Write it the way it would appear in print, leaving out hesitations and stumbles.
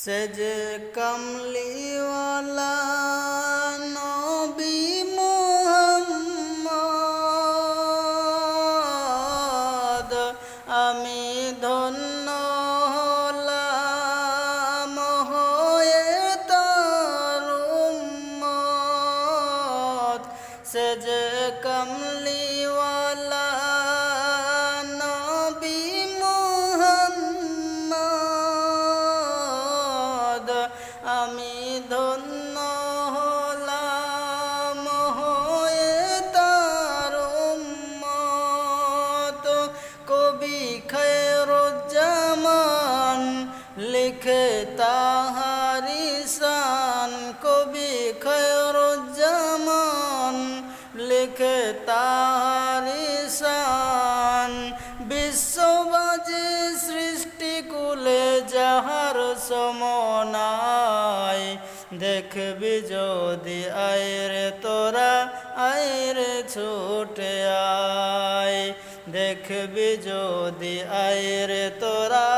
সেজ কমলিওয়ালা নবী মুহাম্মদ, আমি ধন্য হলাম হয়ে তার উম্মত। সেজ কমলিওয়ালা নবী মুহাম্মদ, আমি ধন্য হলাম হয়ে তার উম্মত। কবি খায়রুজ্জামান লিখে তাহারি শান, কবি খায়রুজ্জামান লিখে তাহারি শান। বিশ্ববাজি সৃষ্টি কুলে যাহার সমনাই, দেখবি যদি আয়রে তোরা আয়রে ছুটে আয়, দেখবি যদি আয়রে তোরা